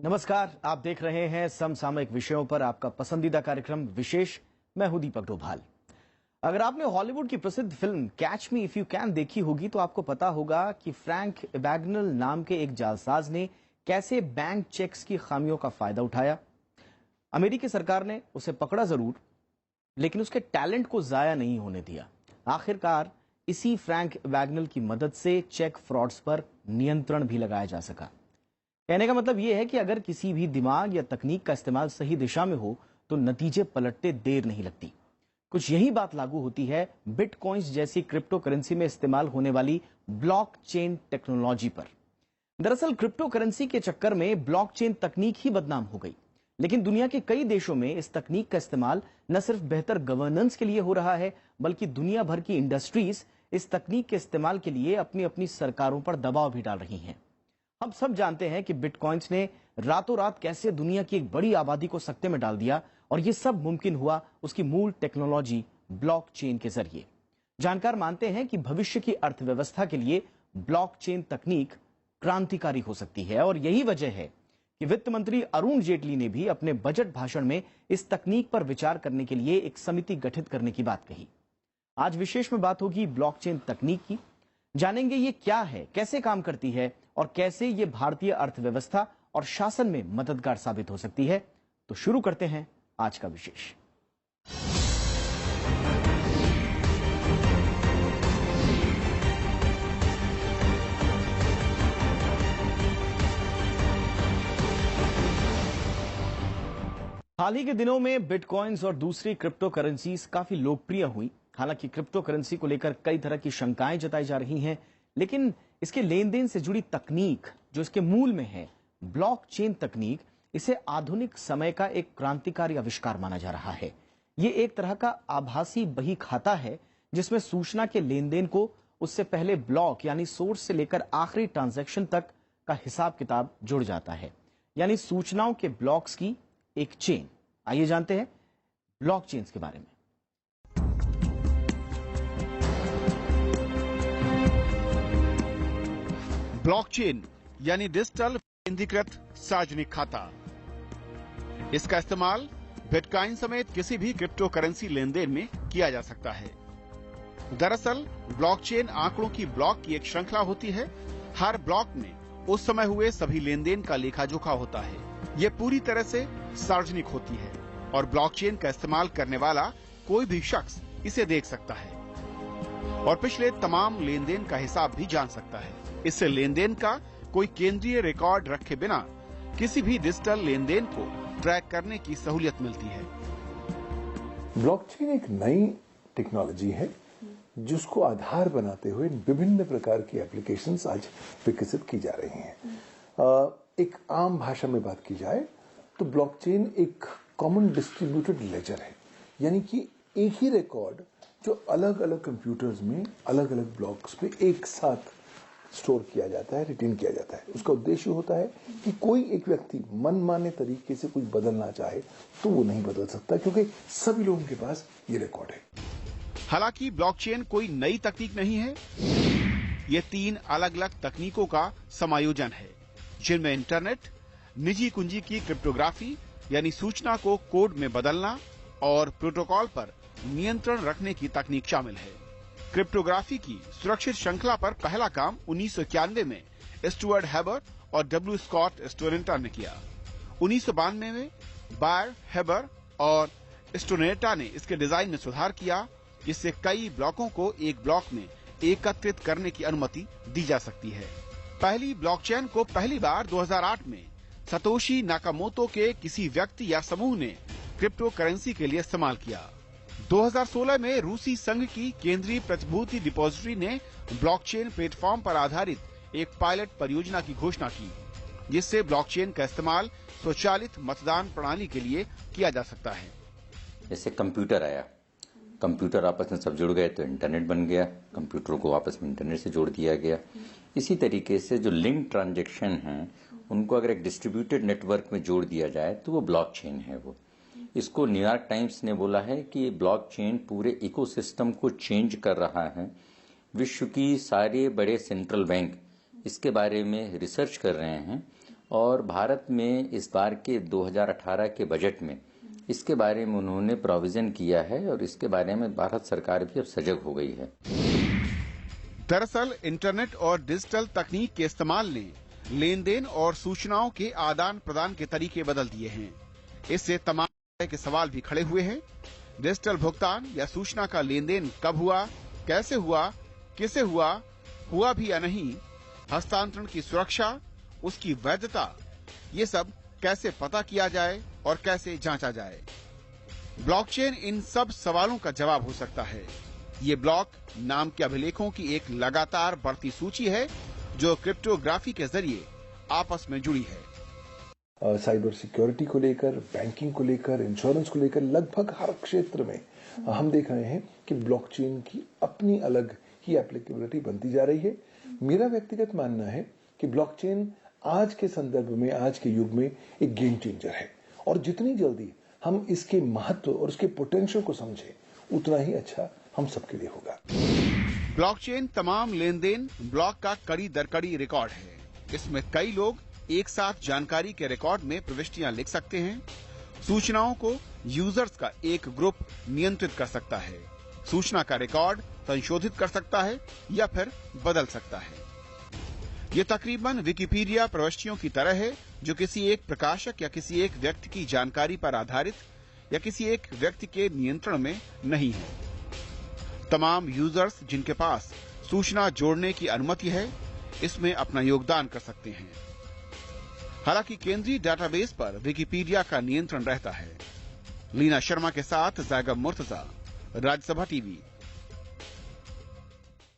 नमस्कार, आप देख रहे हैं समसामयिक विषयों पर आपका पसंदीदा कार्यक्रम विशेष। मैं हूं दीपक डोभाल। अगर आपने हॉलीवुड की प्रसिद्ध film catch me if you can देखी होगी तो आपको पता होगा कि फ्रैंक एबैग्नेल नाम के एक जालसाज ने कैसे बैंक चेक्स की खामियों का फायदा उठाया। अमेरिकी सरकार ने उसे पकड़ा जरूर, लेकिन उसके टैलेंट को जाया नहीं होने दिया। आखिरकार इसी फ्रैंक एबैग्नेल की मदद से चेक फ्रॉड्स पर नियंत्रण भी लगाया जा सका। कहने का मतलब यह है कि अगर किसी भी दिमाग या तकनीक का इस्तेमाल सही दिशा में हो तो नतीजे पलटते देर नहीं लगती। कुछ यही बात लागू होती है बिटकॉइंस जैसी क्रिप्टो करेंसी में इस्तेमाल होने वाली ब्लॉकचेन टेक्नोलॉजी पर। दरअसल क्रिप्टो करेंसी के चक्कर में ब्लॉकचेन तकनीक ही बदनाम हो गई, लेकिन दुनिया के कई देशों में इस तकनीक का इस्तेमाल न सिर्फ बेहतर गवर्नेंस के लिए हो रहा है, बल्कि दुनिया भर की इंडस्ट्रीज इस तकनीक के इस्तेमाल के लिए अपनी अपनी सरकारों पर दबाव भी डाल रही हैं। हम सब जानते हैं कि बिटकॉइंस ने रातों रात कैसे दुनिया की एक बड़ी आबादी को सकते में डाल दिया, और यह सब मुमकिन हुआ उसकी मूल टेक्नोलॉजी ब्लॉकचेन के जरिए। जानकार मानते हैं कि भविष्य की अर्थव्यवस्था के लिए ब्लॉकचेन तकनीक क्रांतिकारी हो सकती है, और यही वजह है कि वित्त मंत्री अरुण जेटली ने भी अपने बजट भाषण में इस तकनीक पर विचार करने के लिए एक समिति गठित करने की बात कही। आज विशेष में बात होगी ब्लॉकचेन तकनीक की। जानेंगे ये क्या है, कैसे काम करती है और कैसे ये भारतीय अर्थव्यवस्था और शासन में मददगार साबित हो सकती है। तो शुरू करते हैं आज का विशेष। हाल ही के दिनों में बिटकॉइंस और दूसरी क्रिप्टो करेंसीज काफी लोकप्रिय हुई। हालांकि क्रिप्टो करेंसी को लेकर कई तरह की शंकाएं जताई जा रही हैं, लेकिन इसके लेन देन से जुड़ी तकनीक जो इसके मूल में है, ब्लॉकचेन तकनीक, इसे आधुनिक समय का एक क्रांतिकारी आविष्कार माना जा रहा है। ये एक तरह का आभासी बही खाता है जिसमें सूचना के लेन देन को उससे पहले ब्लॉक यानी सोर्स से लेकर आखिरी ट्रांजैक्शन तक का हिसाब किताब जुड़ जाता है, यानी सूचनाओं के ब्लॉक्स की एक चेन। आइए जानते हैं ब्लॉकचेन के बारे में। ब्लॉकचेन यानी डिजिटल केंद्रीकृत सार्वजनिक खाता। इसका इस्तेमाल बिटकॉइन समेत किसी भी क्रिप्टो करेंसी लेन देन में किया जा सकता है। दरअसल ब्लॉकचेन आंकड़ों की ब्लॉक की एक श्रृंखला होती है। हर ब्लॉक में उस समय हुए सभी लेन देन का लेखा जोखा होता है। ये पूरी तरह से सार्वजनिक होती है और ब्लॉकचेन का इस्तेमाल करने वाला कोई भी शख्स इसे देख सकता है और पिछले तमाम लेन देन का हिसाब भी जान सकता है। इससे लेन देन का कोई केंद्रीय रिकॉर्ड रखे बिना किसी भी डिजिटल लेन देन को ट्रैक करने की सहूलियत मिलती है। ब्लॉकचेन एक नई टेक्नोलॉजी है जिसको आधार बनाते हुए विभिन्न प्रकार की एप्लीकेशंस आज विकसित की जा रही हैं। एक आम भाषा में बात की जाए तो ब्लॉकचेन एक कॉमन डिस्ट्रीब्यूटेड लेजर है, यानी कि एक ही रिकॉर्ड जो अलग अलग कंप्यूटर्स में अलग अलग ब्लॉक्स पे एक साथ स्टोर किया जाता है, रिटेन किया जाता है। उसका उद्देश्य होता है कि कोई एक व्यक्ति मनमाने तरीके से कुछ बदलना चाहे तो वो नहीं बदल सकता, क्योंकि सभी लोगों के पास ये रिकॉर्ड है। हालांकि ब्लॉकचेन कोई नई तकनीक नहीं है। ये 3 अलग अलग तकनीकों का समायोजन है, जिनमें इंटरनेट, निजी कुंजी की क्रिप्टोग्राफी यानी सूचना को कोड में बदलना और प्रोटोकॉल पर नियंत्रण रखने की तकनीक शामिल है। क्रिप्टोग्राफी की सुरक्षित श्रृंखला पर पहला काम 1991 में स्टुअर्ट हेबर और डब्ल्यू स्कॉट स्टोरेंटा ने किया। 1992 में बायर, हेबर और स्टोरेंटा ने इसके डिजाइन में सुधार किया, जिससे कई ब्लॉकों को एक ब्लॉक में एकत्रित करने की अनुमति दी जा सकती है। पहली ब्लॉकचेन को पहली बार 2008 में सतोशी नाकामोतो के किसी व्यक्ति या समूह ने क्रिप्टो करेंसी के लिए इस्तेमाल किया। 2016 में रूसी संघ की केंद्रीय प्रतिभूति डिपॉजिटरी ने ब्लॉकचेन प्लेटफॉर्म पर आधारित एक पायलट परियोजना की घोषणा की, जिससे ब्लॉकचेन का इस्तेमाल स्वचालित मतदान प्रणाली के लिए किया जा सकता है। जैसे कंप्यूटर आया, कंप्यूटर आपस में सब जुड़ गए तो इंटरनेट बन गया, कंप्यूटरों को आपस में इंटरनेट से जोड़ दिया गया। इसी तरीके से जो लिंक ट्रांजैक्शन हैं उनको अगर एक डिस्ट्रीब्यूटेड नेटवर्क में जोड़ दिया जाए तो वो ब्लॉकचेन है। वो इसको न्यूयॉर्क टाइम्स ने बोला है कि ब्लॉकचेन पूरे इकोसिस्टम को चेंज कर रहा है। विश्व की सारे बड़े सेंट्रल बैंक इसके बारे में रिसर्च कर रहे हैं और भारत में इस बार के 2018 के बजट में इसके बारे में उन्होंने प्रोविजन किया है और इसके बारे में भारत सरकार भी अब सजग हो गई है। दरअसल इंटरनेट और डिजिटल तकनीक के इस्तेमाल ने लेन देन और सूचनाओं के आदान प्रदान के तरीके बदल दिए हैं। इससे तमाम तरह के सवाल भी खड़े हुए हैं। डिजिटल भुगतान या सूचना का लेन देन कब हुआ, कैसे हुआ, किसे हुआ भी या नहीं, हस्तांतरण की सुरक्षा, उसकी वैधता, ये सब कैसे पता किया जाए और कैसे जांचा जाए। ब्लॉकचेन इन सब सवालों का जवाब हो सकता है। ये ब्लॉक नाम के अभिलेखों की एक लगातार बढ़ती सूची है जो क्रिप्टोग्राफी के जरिए आपस में जुड़ी है। साइबर सिक्योरिटी को लेकर, बैंकिंग को लेकर, इंश्योरेंस को लेकर लगभग हर क्षेत्र में हम देख रहे हैं कि ब्लॉकचेन की अपनी अलग ही एप्लीकेबिलिटी बनती जा रही है। मेरा व्यक्तिगत मानना है कि ब्लॉकचेन आज के संदर्भ में, आज के युग में एक गेम चेंजर है और जितनी जल्दी हम इसके महत्व और उसके पोटेंशियल को समझें उतना ही अच्छा हम सबके लिए होगा। ब्लॉकचेन तमाम लेन देन ब्लॉक का कड़ी दर कड़ी रिकॉर्ड है। इसमें कई लोग एक साथ जानकारी के रिकॉर्ड में प्रविष्टियां लिख सकते हैं। सूचनाओं को यूजर्स का एक ग्रुप नियंत्रित कर सकता है। सूचना का रिकॉर्ड संशोधित कर सकता है या फिर बदल सकता है। ये तकरीबन विकिपीडिया प्रविष्टियों की तरह है जो किसी एक प्रकाशक या किसी एक व्यक्ति की जानकारी पर आधारित या किसी एक व्यक्ति के नियंत्रण में नहीं है। तमाम यूजर्स जिनके पास सूचना जोड़ने की अनुमति है इसमें अपना योगदान कर सकते हैं। हालांकि केंद्रीय डेटाबेस पर विकिपीडिया का नियंत्रण रहता है। लीना शर्मा के साथ ज़ैगब मुर्तजा, राज्यसभा टीवी।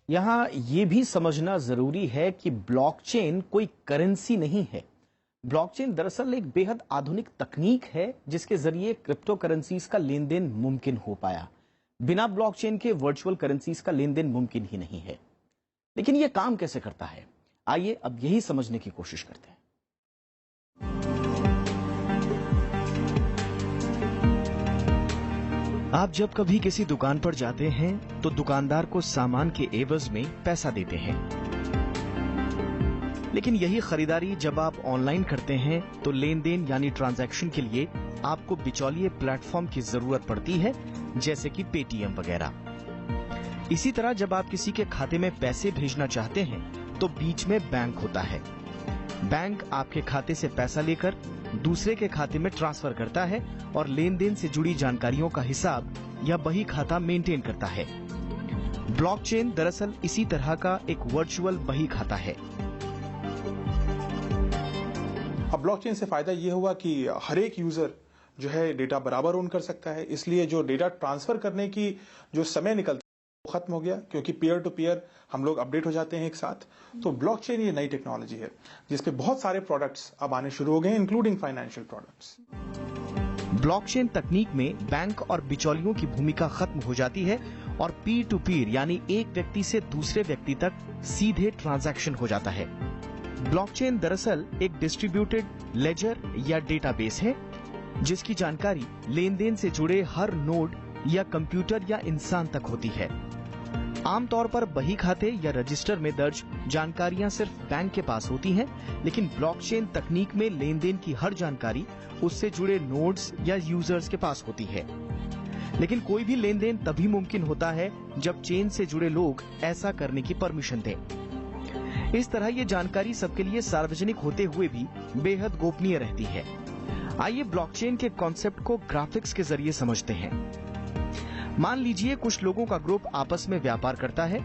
यहां यह भी समझना जरूरी है कि ब्लॉकचेन कोई करेंसी नहीं है। ब्लॉकचेन दरअसल एक बेहद आधुनिक तकनीक है जिसके जरिए क्रिप्टो करेंसीज का लेन देन मुमकिन हो पाया। बिना ब्लॉकचेन के वर्चुअल करेंसीज का लेन देन मुमकिन ही नहीं है। लेकिन यह काम कैसे करता है, आइए अब यही समझने की कोशिश करते हैं। आप जब कभी किसी दुकान पर जाते हैं तो दुकानदार को सामान के एवज में पैसा देते हैं, लेकिन यही खरीदारी जब आप ऑनलाइन करते हैं तो लेन देन यानी ट्रांजैक्शन के लिए आपको बिचौलिए प्लेटफॉर्म की जरूरत पड़ती है, जैसे कि पेटीएम वगैरह। इसी तरह जब आप किसी के खाते में पैसे भेजना चाहते हैं तो बीच में बैंक होता है। बैंक आपके खाते से पैसा लेकर दूसरे के खाते में ट्रांसफर करता है और लेन देन से जुड़ी जानकारियों का हिसाब या बही खाता मेंटेन करता है। ब्लॉकचेन दरअसल इसी तरह का एक वर्चुअल बही खाता है। अब ब्लॉकचेन से फायदा ये हुआ कि हर एक यूजर जो है डेटा बराबर ओन कर सकता है, इसलिए जो डेटा ट्रांसफर करने की जो समय निकलता है वो खत्म हो गया, क्योंकि पीयर टू पीयर हम लोग अपडेट हो जाते हैं एक साथ। तो ब्लॉकचेन ये नई टेक्नोलॉजी है जिसपे बहुत सारे प्रोडक्ट्स अब आने शुरू हो गए, इंक्लूडिंग फाइनेंशियल प्रोडक्ट्स। ब्लॉकचेन तकनीक में बैंक और बिचौलियों की भूमिका खत्म हो जाती है और पीर टू पीर यानी एक व्यक्ति से दूसरे व्यक्ति तक सीधे ट्रांजैक्शन हो जाता है। ब्लॉकचेन दरअसल एक डिस्ट्रीब्यूटेड लेजर या डेटाबेस है जिसकी जानकारी लेन देन से जुड़े हर नोड या कंप्यूटर या इंसान तक होती है। आमतौर पर बही खाते या रजिस्टर में दर्ज जानकारियां सिर्फ बैंक के पास होती हैं, लेकिन ब्लॉकचेन तकनीक में लेन देन की हर जानकारी उससे जुड़े नोड्स या यूजर्स के पास होती है। लेकिन कोई भी लेन देन तभी मुमकिन होता है जब चेन से जुड़े लोग ऐसा करने की परमिशन दें। इस तरह ये जानकारी सबके लिए सार्वजनिक होते हुए भी बेहद गोपनीय रहती है। आइए ब्लॉकचेन के कॉन्सेप्ट को ग्राफिक्स के जरिए समझते हैं। मान लीजिए कुछ लोगों का ग्रुप आपस में व्यापार करता है।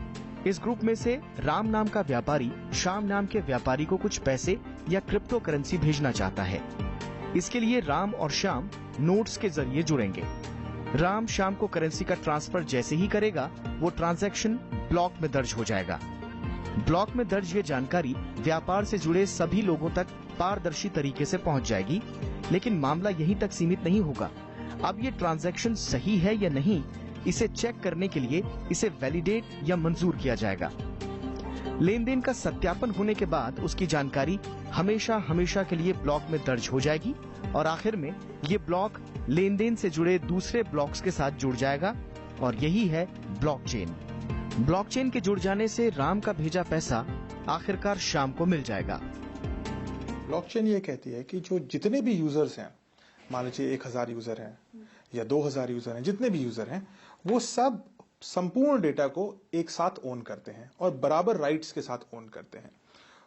इस ग्रुप में से राम नाम का व्यापारी श्याम नाम के व्यापारी को कुछ पैसे या क्रिप्टो करेंसी भेजना चाहता है। इसके लिए राम और श्याम नोट्स के जरिए जुड़ेंगे। राम श्याम को करेंसी का ट्रांसफर जैसे ही करेगा वो ट्रांजैक्शन ब्लॉक में दर्ज हो जाएगा। ब्लॉक में दर्ज ये जानकारी व्यापार से जुड़े सभी लोगों तक पारदर्शी तरीके से पहुंच जाएगी। लेकिन मामला यहीं तक सीमित नहीं होगा। अब ये ट्रांजैक्शन सही है या नहीं, इसे चेक करने के लिए इसे वैलिडेट या मंजूर किया जाएगा। लेन देन का सत्यापन होने के बाद उसकी जानकारी हमेशा हमेशा के लिए ब्लॉक में दर्ज हो जाएगी और आखिर में ये ब्लॉक लेन देन से जुड़े दूसरे ब्लॉक्स के साथ जुड़ जाएगा और यही है ब्लॉकचेन। ब्लॉकचेन के जुड़ जाने से राम का भेजा पैसा आखिरकार श्याम को मिल जाएगा। ब्लॉकचेन ये कहती है कि जो जितने भी यूजर्स हैं, मान लीजिए 1000 यूजर हैं या 2000 यूजर हैं, जितने भी यूजर हैं वो सब संपूर्ण डेटा को एक साथ ओन करते हैं और बराबर राइट्स के साथ ओन करते हैं।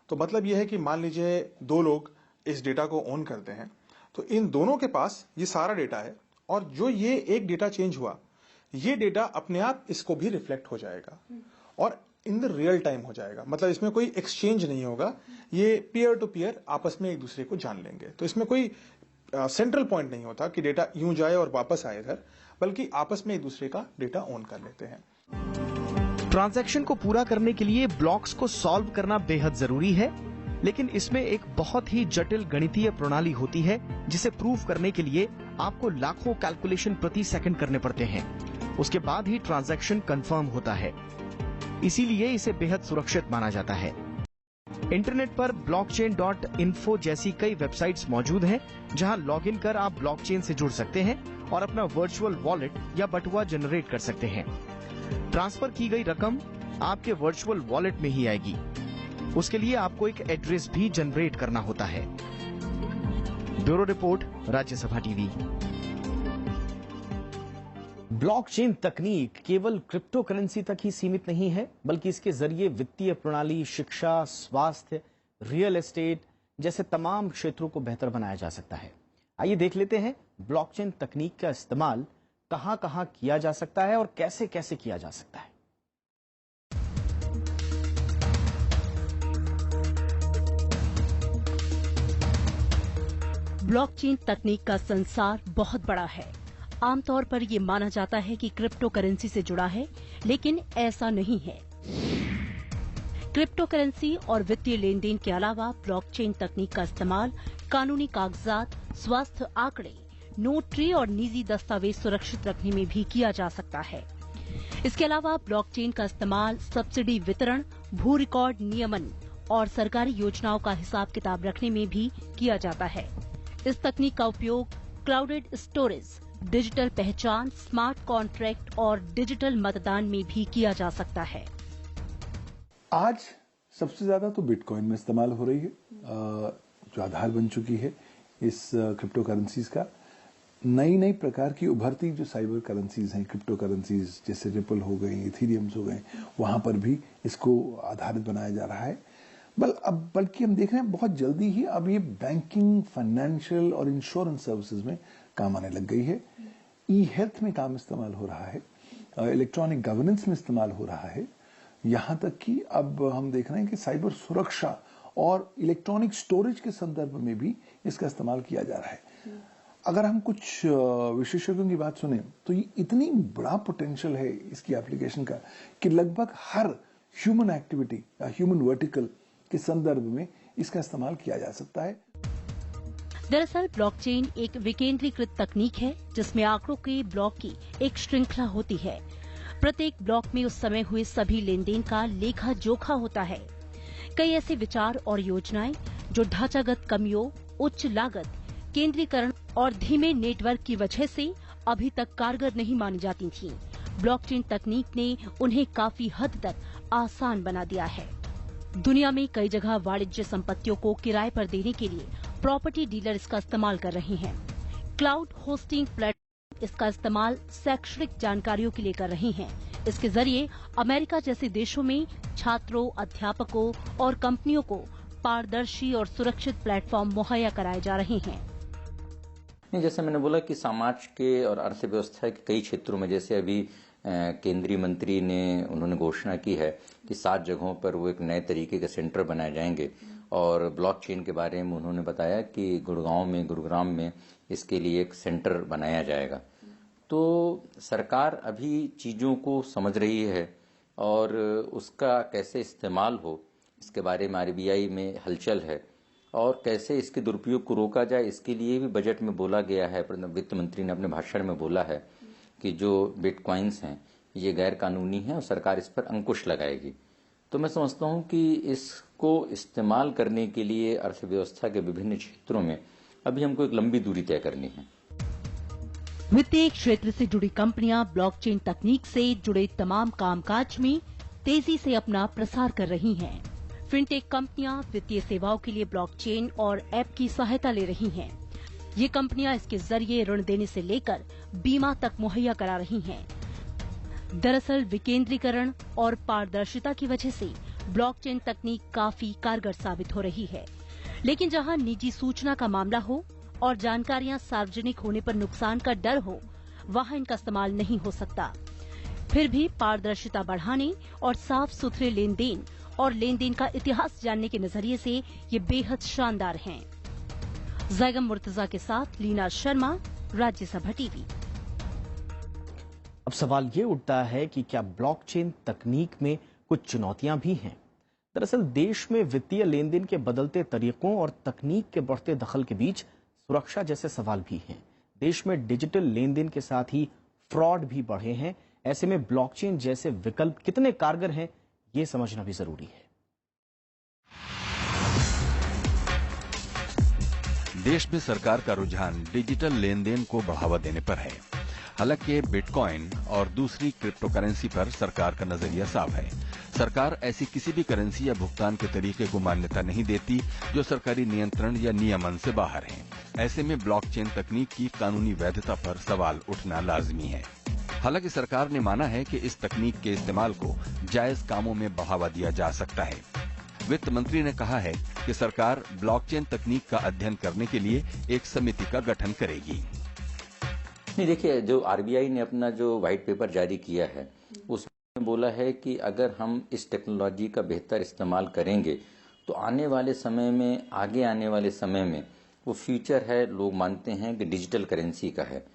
तो मतलब यह है कि मान लीजिए 2 लोग इस डेटा को ओन करते हैं, तो इन दोनों के पास ये सारा डेटा है और जो ये एक डेटा चेंज हुआ, ये डेटा अपने आप इसको भी रिफ्लेक्ट हो जाएगा और इन द रियल टाइम हो जाएगा। मतलब इसमें कोई एक्सचेंज नहीं होगा, ये पीयर टू पीयर आपस में एक दूसरे को जान लेंगे। तो इसमें कोई सेंट्रल पॉइंट नहीं होता कि डेटा यूं जाए और वापस आए इधर, बल्कि आपस में एक दूसरे का डेटा ऑन कर लेते हैं। ट्रांजैक्शन को पूरा करने के लिए ब्लॉक्स को सॉल्व करना बेहद जरूरी है, लेकिन इसमें एक बहुत ही जटिल गणितीय प्रणाली होती है जिसे प्रूव करने के लिए आपको लाखों कैलकुलेशन प्रति सेकंड करने पड़ते हैं। उसके बाद ही ट्रांजैक्शन कंफर्म होता है, इसीलिए इसे बेहद सुरक्षित माना जाता है। इंटरनेट पर blockchain.info जैसी कई वेबसाइट्स मौजूद हैं, जहां लॉगिन कर आप ब्लॉकचेन से जुड़ सकते हैं और अपना वर्चुअल वॉलेट या बटुआ जनरेट कर सकते हैं। ट्रांसफर की गई रकम आपके वर्चुअल वॉलेट में ही आएगी। उसके लिए आपको एक एड्रेस भी जनरेट करना होता है। Bureau report, Rajya Sabha TV. Blockchain तकनीक केवल क्रिप्टो करेंसी तक ही सीमित नहीं है, बल्कि इसके जरिए वित्तीय प्रणाली, शिक्षा, स्वास्थ्य, रियल एस्टेट जैसे तमाम क्षेत्रों को बेहतर बनाया जा सकता है। आइए देख लेते हैं ब्लॉकचेन तकनीक का इस्तेमाल कहां कहां किया जा सकता है और कैसे कैसे किया जा सकता है। ब्लॉकचेन तकनीक का संसार बहुत बड़ा है। आमतौर पर ये माना जाता है कि क्रिप्टो करेंसी से जुड़ा है, लेकिन ऐसा नहीं है। क्रिप्टो करेंसी और वित्तीय लेन देन के अलावा ब्लॉकचेन तकनीक का इस्तेमाल कानूनी कागजात, स्वास्थ्य आंकड़े, नोटरी और निजी दस्तावेज सुरक्षित रखने में भी किया जा सकता है। इसके अलावा ब्लॉकचेन का इस्तेमाल सब्सिडी वितरण, भू रिकॉर्ड नियमन और सरकारी योजनाओं का हिसाब किताब रखने में भी किया जाता है। इस तकनीक का उपयोग क्लाउडेड स्टोरेज, डिजिटल पहचान, स्मार्ट कॉन्ट्रैक्ट और डिजिटल मतदान में भी किया जा सकता है। आज सबसे ज्यादा तो बिटकॉइन में इस्तेमाल हो रही है, जो आधार बन चुकी है इस क्रिप्टो करेंसीज का। नई नई प्रकार की उभरती जो साइबर करेंसीज हैं, क्रिप्टो करेंसीज जैसे रिपल हो गई, इथेरियम्स हो गए, वहां पर भी इसको आधारित बनाया जा रहा है। बल्कि हम देख रहे हैं बहुत जल्दी ही अब ये बैंकिंग, फाइनेंशियल और इंश्योरेंस सर्विसेज में काम आने लग गई है। ई हेल्थ में काम इस्तेमाल हो रहा है, इलेक्ट्रॉनिक गवर्नेंस में इस्तेमाल हो रहा है, यहां तक कि अब हम देख रहे हैं कि साइबर सुरक्षा और इलेक्ट्रॉनिक स्टोरेज के संदर्भ में भी इसका इस्तेमाल किया जा रहा है। अगर हम कुछ विशेषज्ञों की बात सुने तो ये इतनी बड़ा पोटेंशियल है इसकी एप्लीकेशन का कि लगभग हर ह्यूमन एक्टिविटी या ह्यूमन वर्टिकल के संदर्भ में इसका इस्तेमाल किया जा सकता है। दरअसल ब्लॉकचेन एक विकेंद्रीकृत तकनीक है, जिसमें आंकड़ों के ब्लॉक की एक श्रृंखला होती है। प्रत्येक ब्लॉक में उस समय हुए सभी लेन देन का लेखा जोखा होता है। कई ऐसे विचार और योजनाएं जो ढांचागत कमियों, उच्च लागत, केंद्रीकरण और धीमे नेटवर्क की वजह से अभी तक कारगर नहीं मानी जाती थीं, ब्लॉकचेन तकनीक ने उन्हें काफी हद तक आसान बना दिया है। दुनिया में कई जगह वाणिज्य संपत्तियों को किराए पर देने के लिए प्रॉपर्टी डीलर इसका इस्तेमाल कर रहे हैं। क्लाउड होस्टिंग प्लेटफॉर्म इसका इस्तेमाल शैक्षणिक जानकारियों के लिए कर रहे हैं। इसके जरिए अमेरिका जैसे देशों में छात्रों, अध्यापकों और कंपनियों को पारदर्शी और सुरक्षित प्लेटफॉर्म मुहैया कराए जा रहे हैं। जैसे मैंने बोला कि समाज के और अर्थव्यवस्था के कई क्षेत्रों में, जैसे अभी केंद्रीय मंत्री ने उन्होंने घोषणा की है कि 7 जगहों पर वो एक नए तरीके के सेंटर बनाए जाएंगे और ब्लॉकचेन के बारे में उन्होंने बताया कि गुड़गांव में, गुरुग्राम में इसके लिए एक सेंटर बनाया जाएगा। तो सरकार अभी चीज़ों को समझ रही है और उसका कैसे इस्तेमाल हो इसके बारे में आरबीआई में हलचल है और कैसे इसके दुरुपयोग को रोका जाए, इसके लिए भी बजट में बोला गया है। वित्त मंत्री ने अपने भाषण में बोला है कि जो बिटकॉइंस हैं ये गैर कानूनी हैं और सरकार इस पर अंकुश लगाएगी। तो मैं समझता हूं कि इसको इस्तेमाल करने के लिए अर्थव्यवस्था के विभिन्न क्षेत्रों में अभी हमको एक लंबी दूरी तय करनी है। वित्तीय क्षेत्र से जुड़ी कंपनियां ब्लॉकचेन तकनीक से जुड़े तमाम कामकाज में तेजी से अपना प्रसार कर रही हैं। फिनटेक कंपनियां वित्तीय सेवाओं के लिए ब्लॉकचेन और ऐप की सहायता ले रही हैं। ये कंपनियां इसके जरिए ऋण देने से लेकर बीमा तक मुहैया करा रही हैं। दरअसल विकेंद्रीकरण और पारदर्शिता की वजह से ब्लॉकचेन तकनीक काफी कारगर साबित हो रही है। लेकिन जहां निजी सूचना का मामला हो और जानकारियां सार्वजनिक होने पर नुकसान का डर हो, वहां इनका इस्तेमाल नहीं हो सकता। फिर भी पारदर्शिता बढ़ाने और साफ सुथरे लेन देन और लेन देन का इतिहास जानने के नजरिए से ये बेहद शानदार हैं। जैगम मुर्तजा के साथ लीना शर्मा, राज्यसभा टीवी। अब सवाल ये उठता है कि क्या ब्लॉकचेन तकनीक में कुछ चुनौतियां भी हैं? दरअसल देश में वित्तीय लेन देन के बदलते तरीकों और तकनीक के बढ़ते दखल के बीच सुरक्षा जैसे सवाल भी हैं। देश में डिजिटल लेन देन के साथ ही फ्रॉड भी बढ़े हैं। ऐसे में ब्लॉकचेन जैसे विकल्प कितने कारगर हैं, ये समझना भी जरूरी है। देश में सरकार का रुझान डिजिटल लेन देन को बढ़ावा देने पर है। हालांकि बिटकॉइन और दूसरी क्रिप्टो करेंसी पर सरकार का नजरिया साफ है। सरकार ऐसी किसी भी करेंसी या भुगतान के तरीके को मान्यता नहीं देती जो सरकारी नियंत्रण या नियमन से बाहर है। ऐसे में ब्लॉकचेन तकनीक की कानूनी वैधता पर सवाल उठना लाजमी है। हालांकि सरकार ने माना है कि इस तकनीक के इस्तेमाल को जायज कामों में बढ़ावा दिया जा सकता है। वित्त मंत्री ने कहा है कि सरकार ब्लॉकचेन तकनीक का अध्ययन करने के लिए एक समिति का गठन करेगी। नहीं, देखिए, जो आरबीआई ने अपना जो व्हाइट पेपर जारी किया है उसमें बोला है कि अगर हम इस टेक्नोलॉजी का बेहतर इस्तेमाल करेंगे तो आने वाले समय में, आगे आने वाले समय में वो फ्यूचर है, लोग मानते हैं कि डिजिटल करेंसी का है।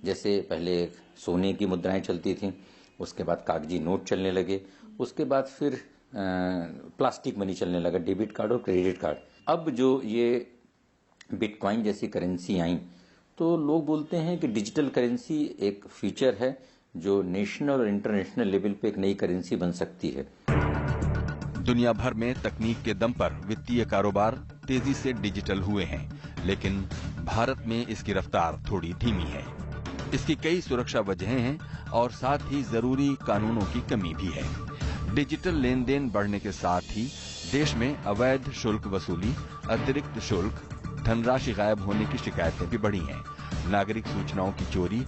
जैसे पहले सोने की मुद्राएं चलती थी, उसके बाद कागजी नोट चलने लगे, उसके बाद फिर प्लास्टिक मनी चलने लगा, डेबिट कार्ड और क्रेडिट कार्ड। अब जो ये बिटकॉइन जैसी करेंसी आई तो लोग बोलते हैं कि डिजिटल करेंसी एक फीचर है जो नेशनल और इंटरनेशनल लेवल पे एक नई करेंसी बन सकती है। दुनिया भर में तकनीक के दम पर वित्तीय कारोबार तेजी से डिजिटल हुए हैं, लेकिन भारत में इसकी रफ्तार थोड़ी धीमी है। इसकी कई सुरक्षा वजहें हैं और साथ ही जरूरी कानूनों की कमी भी है। डिजिटल लेन देन बढ़ने के साथ ही देश में अवैध शुल्क वसूली, अतिरिक्त शुल्क, धनराशि गायब होने की शिकायतें भी बढ़ी हैं। नागरिक सूचनाओं की चोरी,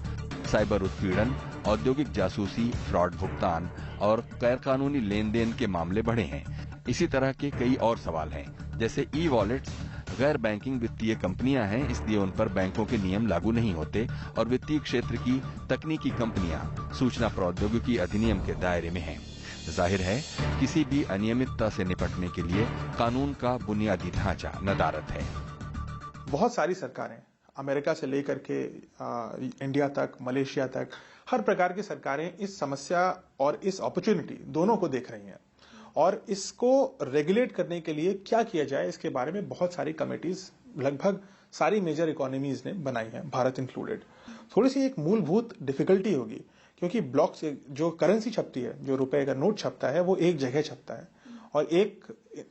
साइबर उत्पीड़न, औद्योगिक जासूसी, फ्रॉड भुगतान और गैर कानूनी लेन देन के मामले बढ़े हैं। इसी तरह के कई और सवाल हैं, जैसे ई वॉलेट्स गैर बैंकिंग वित्तीय कंपनियां हैं, इसलिए उन पर बैंकों के नियम लागू नहीं होते और वित्तीय क्षेत्र की तकनीकी कंपनियां सूचना प्रौद्योगिकी अधिनियम के दायरे में हैं। जाहिर है किसी भी अनियमितता से निपटने के लिए कानून का बुनियादी ढांचा नदारद है। बहुत सारी सरकारें, अमेरिका से लेकर के इंडिया तक, मलेशिया तक, हर प्रकार की सरकारें इस समस्या और इस अपॉर्चुनिटी दोनों को देख रही हैं और इसको रेगुलेट करने के लिए क्या किया जाए इसके बारे में बहुत सारी कमेटीज लगभग सारी मेजर इकोनॉमीज ने बनाई हैं, भारत इंक्लूडेड। थोड़ी सी एक मूलभूत डिफिकल्टी होगी क्योंकि ब्लॉक से जो करेंसी छपती है, जो रुपए का नोट छपता है, वो एक जगह छपता है और एक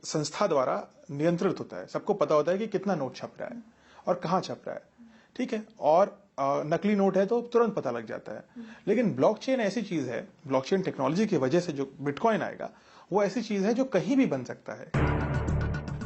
संस्था द्वारा नियंत्रित होता है। सबको पता होता है कि कितना नोट छप रहा है और कहाँ छप रहा है, ठीक है। और नकली नोट है तो तुरंत पता लग जाता है। लेकिन ब्लॉकचेन ऐसी चीज है, ब्लॉकचेन टेक्नोलॉजी की वजह से जो बिटकॉइन आएगा वो ऐसी चीज है जो कहीं भी बन सकता है।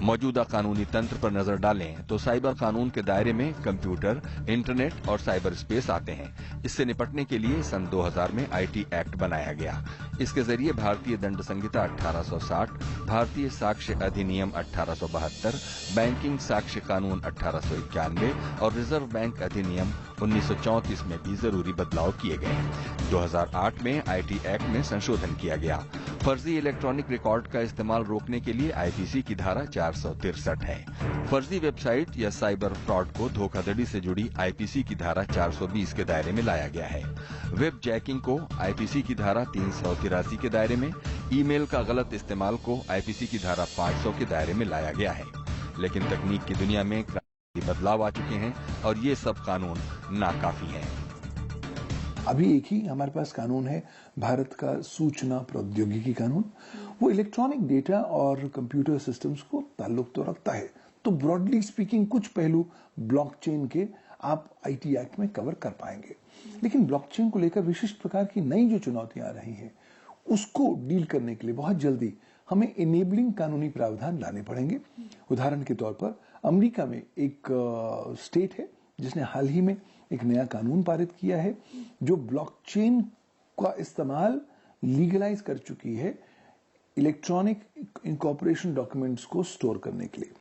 मौजूदा कानूनी तंत्र पर नजर डालें तो साइबर कानून के दायरे में कंप्यूटर, इंटरनेट और साइबर स्पेस आते हैं। इससे निपटने के लिए सन 2000 में आईटी एक्ट बनाया गया। इसके जरिए भारतीय दंड संहिता 1860, भारतीय साक्ष्य अधिनियम 1872, बैंकिंग साक्ष्य कानून 1891 और रिजर्व बैंक अधिनियम 1934 में भी जरूरी बदलाव किए गए। 2008 में आईटी एक्ट में संशोधन किया गया। फर्जी इलेक्ट्रॉनिक रिकॉर्ड का इस्तेमाल रोकने के लिए आईपीसी की धारा 463 है। फर्जी वेबसाइट या साइबर फ्रॉड को धोखाधड़ी से जुड़ी आईपीसी की धारा 420 के दायरे में लाया गया है। वेब जैकिंग को आईपीसी की धारा 383 के दायरे में, ईमेल का गलत इस्तेमाल को आईपीसी की धारा 500 के दायरे में लाया गया है। लेकिन तकनीक की दुनिया में क्रांतिकारी बदलाव आ चुके हैं और ये सब कानून नाकाफी हैं। अभी एक ही हमारे पास कानून है, भारत का सूचना प्रौद्योगिकी कानून। वो इलेक्ट्रॉनिक डेटा और कंप्यूटर सिस्टम्स को ताल्लुक तो रखता है, तो ब्रॉडली स्पीकिंग कुछ पहलू ब्लॉकचेन के आप आईटी एक्ट में कवर कर पाएंगे। लेकिन ब्लॉकचेन को लेकर विशिष्ट प्रकार की नई जो चुनौतियां आ रही हैं उसको डील करने के लिए बहुत जल्दी हमें इनेबलिंग कानूनी प्रावधान लाने पड़ेंगे। उदाहरण के तौर पर अमेरिका में एक स्टेट है जिसने हाल ही में एक नया कानून पारित किया है जो ब्लॉकचेन का इस्तेमाल लीगलाइज कर चुकी है इलेक्ट्रॉनिक इनकॉर्पोरेशन डॉक्यूमेंट्स को स्टोर करने के लिए।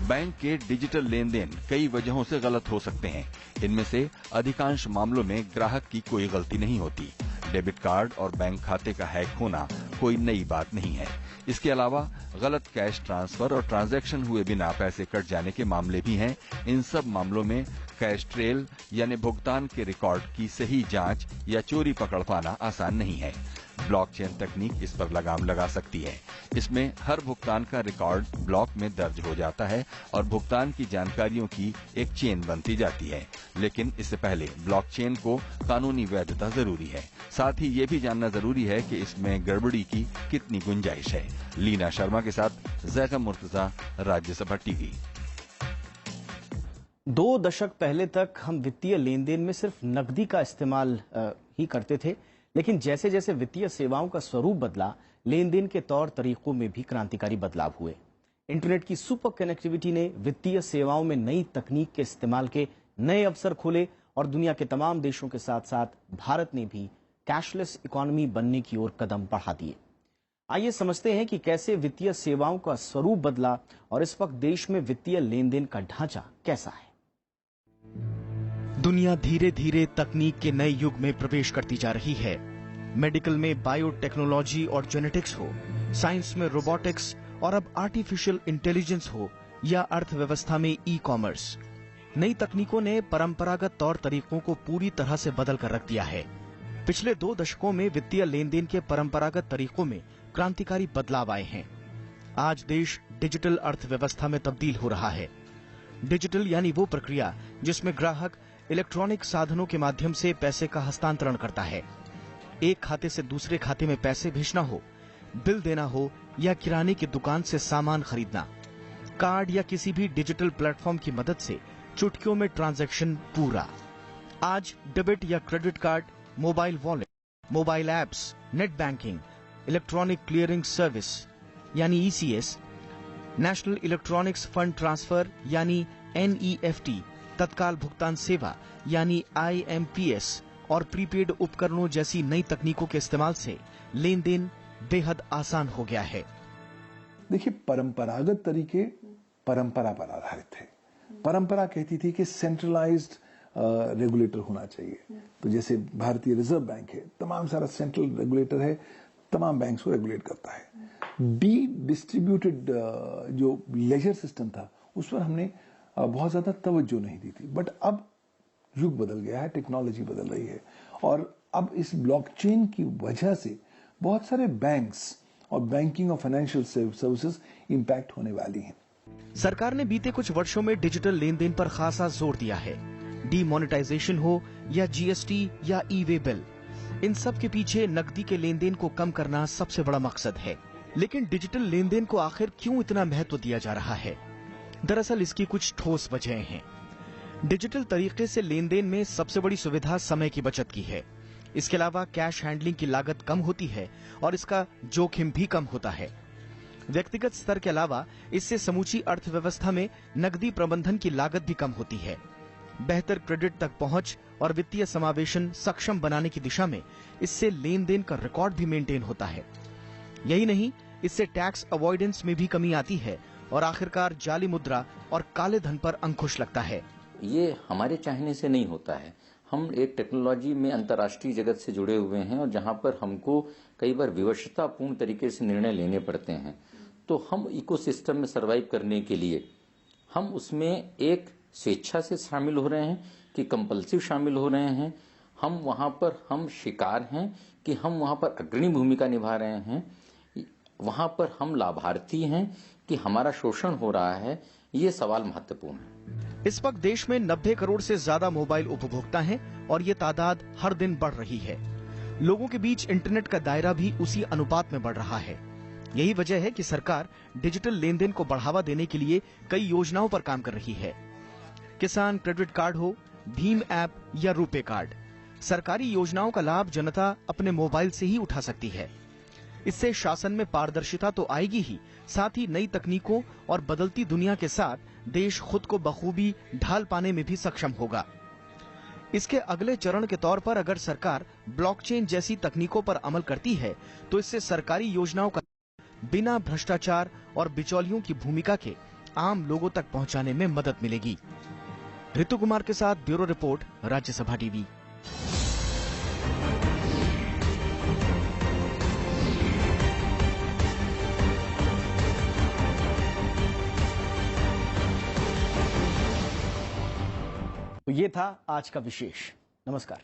बैंक के डिजिटल लेन देन कई वजहों से गलत हो सकते हैं। इनमें से अधिकांश मामलों में ग्राहक की कोई गलती नहीं होती। डेबिट कार्ड और बैंक खाते का हैक होना कोई नई बात नहीं है। इसके अलावा गलत कैश ट्रांसफर और ट्रांजैक्शन हुए बिना पैसे कट जाने के मामले भी हैं। इन सब मामलों में कैश ट्रेल यानी भुगतान के रिकॉर्ड की सही जांच या चोरी पकड़ पाना आसान नहीं है। ब्लॉकचेन तकनीक इस पर लगाम लगा सकती है। इसमें हर भुगतान का रिकॉर्ड ब्लॉक में दर्ज हो जाता है और भुगतान की जानकारियों की एक चेन बनती जाती है। लेकिन इससे पहले ब्लॉकचेन को कानूनी वैधता जरूरी है। साथ ही ये भी जानना जरूरी है कि इसमें गड़बड़ी की कितनी गुंजाइश है। लीना शर्मा के साथ जैकब मुर्तजा, राज्यसभा टीवी। 2 दशक पहले तक हम वित्तीय लेन देन में सिर्फ नकदी का इस्तेमाल ही करते थे, लेकिन जैसे जैसे वित्तीय सेवाओं का स्वरूप बदला, लेन देन के तौर तरीकों में भी क्रांतिकारी बदलाव हुए। इंटरनेट की सुपर कनेक्टिविटी ने वित्तीय सेवाओं में नई तकनीक के इस्तेमाल के नए अवसर खोले और दुनिया के तमाम देशों के साथ साथ भारत ने भी कैशलेस इकोनॉमी बनने की ओर कदम बढ़ा दिए। आइए समझते हैं कि कैसे वित्तीय सेवाओं का स्वरूप बदला और इस वक्त देश में वित्तीय लेन देन का ढांचा कैसा है। दुनिया धीरे धीरे तकनीक के नए युग में प्रवेश करती जा रही है। मेडिकल में बायोटेक्नोलॉजी और जेनेटिक्स हो, साइंस में रोबोटिक्स और अब आर्टिफिशियल इंटेलिजेंस हो या अर्थव्यवस्था में ई कॉमर्स, नई तकनीकों ने परंपरागत तौर तरीकों को पूरी तरह से बदल कर रख दिया है। पिछले 2 दशकों में वित्तीय लेन देन के परंपरागत तरीकों में क्रांतिकारी बदलाव आए हैं। आज देश डिजिटल अर्थव्यवस्था में तब्दील हो रहा है। डिजिटल यानी वो प्रक्रिया जिसमें ग्राहक इलेक्ट्रॉनिक साधनों के माध्यम से पैसे का हस्तांतरण करता है। एक खाते से दूसरे खाते में पैसे भेजना हो, बिल देना हो या किराने की दुकान से सामान खरीदना, कार्ड या किसी भी डिजिटल प्लेटफॉर्म की मदद से चुटकियों में ट्रांजैक्शन पूरा। आज डेबिट या credit card, mobile wallet, mobile apps, net banking, electronic clearing service यानी ECS, national electronics fund transfer यानी एनईएफटी, तत्काल भुगतान सेवा यानी आईएमपीएस और प्रीपेड उपकरणों जैसी नई तकनीकों के इस्तेमाल से लेन देन बेहद आसान हो गया है। देखिए, परंपरागत तरीके परंपरा पर आधारित थे। परंपरा कहती थी कि सेंट्रलाइज्ड रेगुलेटर होना चाहिए। तो जैसे भारतीय रिजर्व बैंक है, तमाम सारा सेंट्रल रेगुलेटर है, तमाम बैंक्स को रेगुलेट करता है। डिस्ट्रीब्यूटेड जो लेजर सिस्टम था उस पर हमने बहुत ज्यादा तवज्जो नहीं दी थी। बट अब युग बदल गया है, टेक्नोलॉजी बदल रही है और अब इस ब्लॉकचेन की वजह से बहुत सारे बैंक्स और बैंकिंग और फाइनेंशियल सर्विसेज इंपैक्ट होने वाली हैं। सरकार ने बीते कुछ वर्षों में डिजिटल लेन देन पर खासा जोर दिया है। डीमोनेटाइजेशन हो या जीएसटी या ई वे बिल, इन सब के पीछे नकदी के लेन देन को कम करना सबसे बड़ा मकसद है। लेकिन डिजिटल लेन देन को आखिर क्यों इतना महत्व दिया जा रहा है? दरअसल इसकी कुछ ठोस वजहें हैं। डिजिटल तरीके से लेन देन में सबसे बड़ी सुविधा समय की बचत की है। इसके अलावा कैश हैंडलिंग की लागत कम होती है और इसका जोखिम भी कम होता है। व्यक्तिगत स्तर के अलावा इससे समूची अर्थव्यवस्था में नकदी प्रबंधन की लागत भी कम होती है। बेहतर क्रेडिट तक पहुंच और वित्तीय समावेशन सक्षम बनाने की दिशा में इससे लेन देन का रिकॉर्ड भी मेंटेन होता है। यही नहीं, इससे टैक्स अवॉइडेंस में भी कमी आती है और आखिरकार जाली मुद्रा और काले धन पर अंकुश लगता है। ये हमारे चाहने से नहीं होता है। हम एक टेक्नोलॉजी में अंतर्राष्ट्रीय जगत से जुड़े हुए हैं और जहां पर हमको कई बार विवशतापूर्ण तरीके से निर्णय लेने पड़ते हैं, तो हम इकोसिस्टम में सर्वाइव करने के लिए हम उसमें एक स्वेच्छा से शामिल हो रहे हैं कि कंपल्सिव शामिल हो रहे हैं। हम वहां पर हम शिकार हैं कि हम वहां पर अग्रणी भूमिका निभा रहे हैं, वहां पर हम लाभार्थी हैं कि हमारा शोषण हो रहा है। ये सवाल महत्वपूर्ण है। इस वक्त देश में 90 करोड़ से ज्यादा मोबाइल उपभोक्ता हैं और ये तादाद हर दिन बढ़ रही है। लोगों के बीच इंटरनेट का दायरा भी उसी अनुपात में बढ़ रहा है। यही वजह है कि सरकार डिजिटल लेन देन को बढ़ावा देने के लिए कई योजनाओं पर काम कर रही है। किसान क्रेडिट कार्ड हो, भीम ऐप या रुपे कार्ड, सरकारी योजनाओं का लाभ जनता अपने मोबाइल से ही उठा सकती है। इससे शासन में पारदर्शिता तो आएगी ही, साथ ही नई तकनीकों और बदलती दुनिया के साथ देश खुद को बखूबी ढाल पाने में भी सक्षम होगा। इसके अगले चरण के तौर पर अगर सरकार ब्लॉकचेन जैसी तकनीकों पर अमल करती है तो इससे सरकारी योजनाओं का बिना भ्रष्टाचार और बिचौलियों की भूमिका के आम लोगों तक पहुंचाने में मदद मिलेगी। ऋतु कुमार के साथ ब्यूरो रिपोर्ट, राज्यसभा टीवी। तो ये था आज का विशेष। नमस्कार।